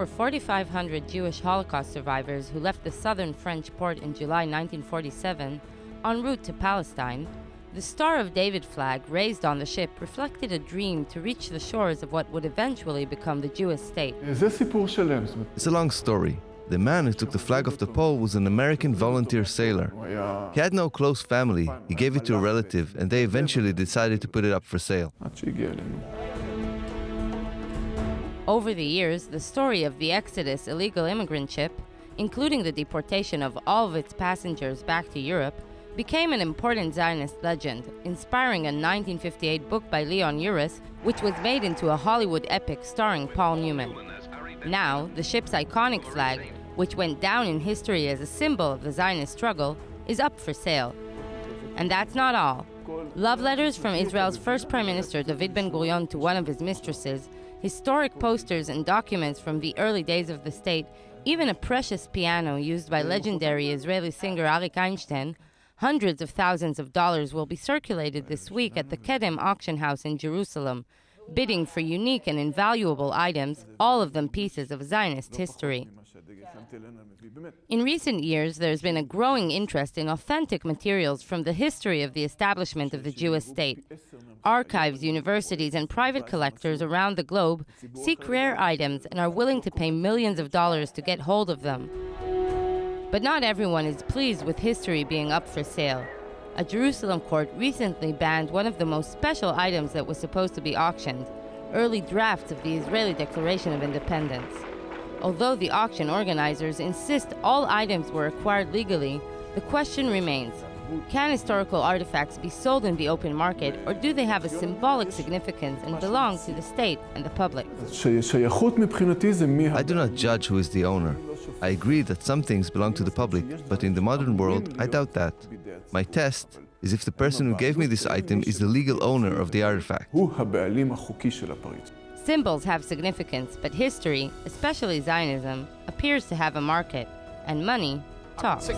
For 4,500 Jewish Holocaust survivors who left the southern French port in July 1947 en route to Palestine, the Star of David flag raised on the ship reflected a dream to reach the shores of what would eventually become the Jewish state. It's a long story. The man who took the flag off the pole was an American volunteer sailor. He had no close family. He gave it to a relative, and they eventually decided to put it up for sale. Over the years, the story of the Exodus illegal immigrant ship, including the deportation of all of its passengers back to Europe, became an important Zionist legend, inspiring a 1958 book by Leon Uris, which was made into a Hollywood epic starring Paul Newman. Now, the ship's iconic flag, which went down in history as a symbol of the Zionist struggle, is up for sale. And that's not all. Love letters from Israel's first Prime Minister David Ben-Gurion to one of his mistresses, historic posters and documents from the early days of the state, even a precious piano used by legendary Israeli singer Arik Einstein, hundreds of thousands of dollars will be circulated this week at the Kedem auction house in Jerusalem, bidding for unique and invaluable items, all of them pieces of Zionist history. In recent years, there's been a growing interest in authentic materials from the history of the establishment of the Jewish state. Archives, universities, and private collectors around the globe seek rare items and are willing to pay millions of dollars to get hold of them. But not everyone is pleased with history being up for sale. A Jerusalem court recently banned one of the most special items that was supposed to be auctioned, early drafts of the Israeli Declaration of Independence. Although the auction organizers insist all items were acquired legally, the question remains, can historical artifacts be sold in the open market, or do they have a symbolic significance and belong to the state and the public? I do not judge who is the owner. I agree that some things belong to the public, but in the modern world, I doubt that. My test is if the person who gave me this item is the legal owner of the artifact. Symbols have significance, but history, especially Zionism, appears to have a market, and money talks.